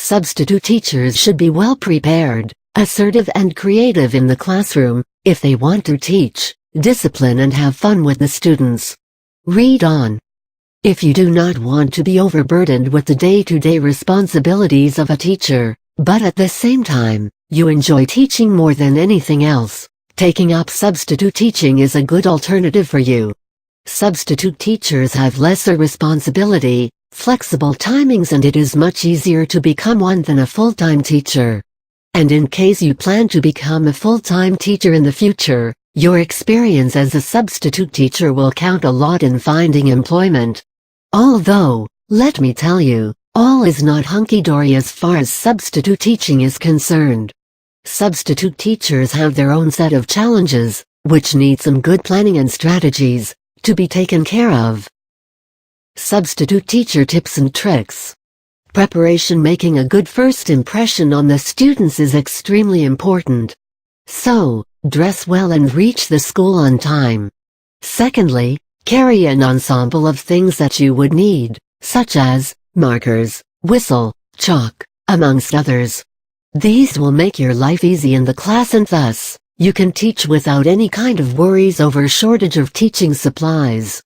Substitute teachers should be well prepared, assertive and creative in the classroom, if they want to teach, discipline and have fun with the students. Read on. If you do not want to be overburdened with the day-to-day responsibilities of a teacher, but at the same time, you enjoy teaching more than anything else, taking up substitute teaching is a good alternative for you. Substitute teachers have lesser responsibility, flexible timings, and it is much easier to become one than a full-time teacher. And in case you plan to become a full-time teacher in the future, your experience as a substitute teacher will count a lot in finding employment. Although, let me tell you, all is not hunky-dory as far as substitute teaching is concerned. Substitute teachers have their own set of challenges, which need some good planning and strategies to be taken care of. Substitute teacher tips and tricks. Preparation. Making a good first impression on the students is extremely important. So, dress well and reach the school on time. Secondly, carry an ensemble of things that you would need, such as markers, whistle, chalk, amongst others. These will make your life easy in the class, and thus, you can teach without any kind of worries over shortage of teaching supplies.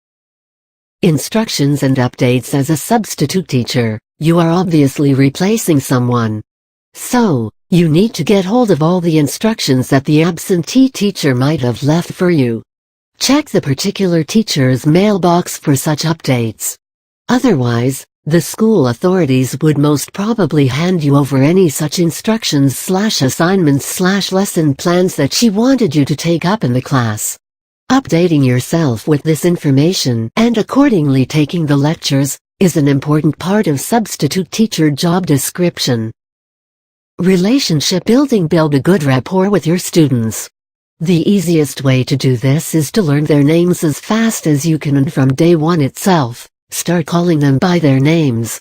Instructions and updates. As a substitute teacher, you are obviously replacing someone. So, you need to get hold of all the instructions that the absentee teacher might have left for you. Check the particular teacher's mailbox for such updates. Otherwise, the school authorities would most probably hand you over any such instructions/assignments/lesson plans that she wanted you to take up in the class. Updating yourself with this information and accordingly taking the lectures is an important part of substitute teacher job description. Relationship building. Build a good rapport with your students. The easiest way to do this is to learn their names as fast as you can, and from day one itself, start calling them by their names.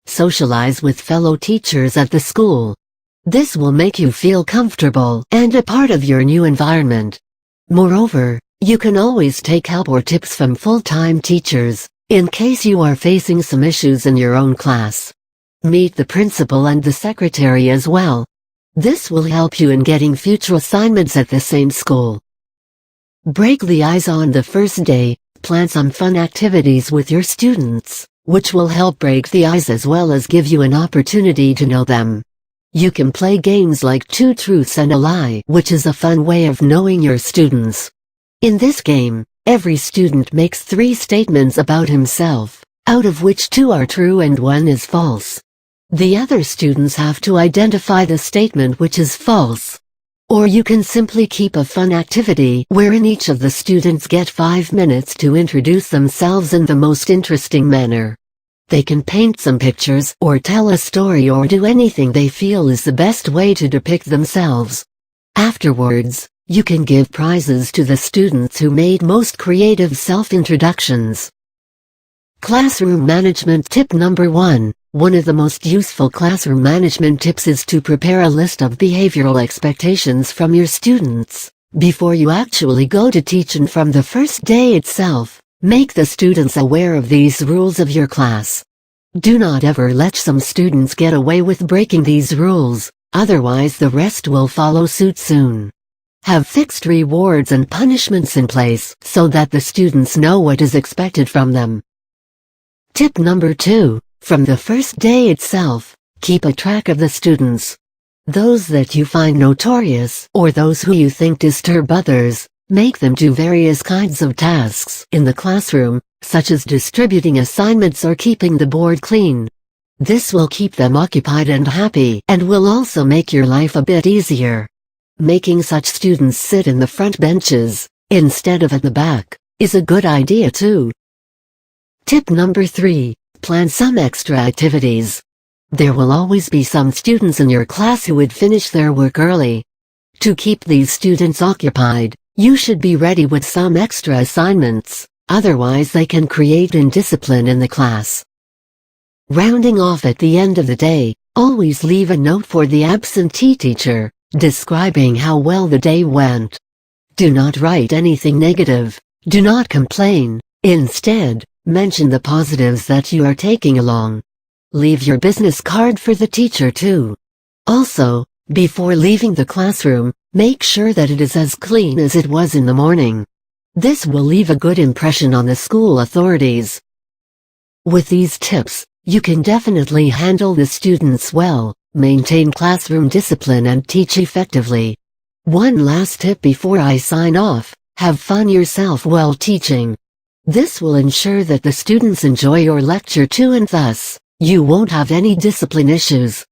Socialize with fellow teachers at the school. This will make you feel comfortable and a part of your new environment. Moreover, you can always take help or tips from full-time teachers, in case you are facing some issues in your own class. Meet the principal and the secretary as well. This will help you in getting future assignments at the same school. Break the ice on the first day. Plan some fun activities with your students, which will help break the ice as well as give you an opportunity to know them. You can play games like Two Truths and a Lie, which is a fun way of knowing your students. In this game, every student makes 3 statements about himself, out of which 2 are true and 1 is false. The other students have to identify the statement which is false. Or you can simply keep a fun activity wherein each of the students get 5 minutes to introduce themselves in the most interesting manner. They can paint some pictures or tell a story or do anything they feel is the best way to depict themselves. Afterwards, you can give prizes to the students who made most creative self-introductions. Classroom management. Tip number 1. One of the most useful classroom management tips is to prepare a list of behavioral expectations from your students before you actually go to teach, and from the first day itself, make the students aware of these rules of your class. Do not ever let some students get away with breaking these rules, otherwise the rest will follow suit soon. Have fixed rewards and punishments in place so that the students know what is expected from them. Tip number 2. From the first day itself, keep a track of the students. Those that you find notorious or those who you think disturb others, make them do various kinds of tasks in the classroom, such as distributing assignments or keeping the board clean. This will keep them occupied and happy and will also make your life a bit easier. Making such students sit in the front benches, instead of at the back, is a good idea too. Tip number 3. Plan some extra activities. There will always be some students in your class who would finish their work early. To keep these students occupied, you should be ready with some extra assignments, otherwise they can create indiscipline in the class. Rounding off at the end of the day, always leave a note for the absentee teacher, describing how well the day went. Do not write anything negative. Do not complain. Instead, mention the positives that you are taking along. Leave your business card for the teacher too. Also, before leaving the classroom, make sure that it is as clean as it was in the morning. This will leave a good impression on the school authorities. With these tips, you can definitely handle the students well, maintain classroom discipline and teach effectively. One last tip before I sign off: have fun yourself while teaching. This will ensure that the students enjoy your lecture too, and thus, you won't have any discipline issues.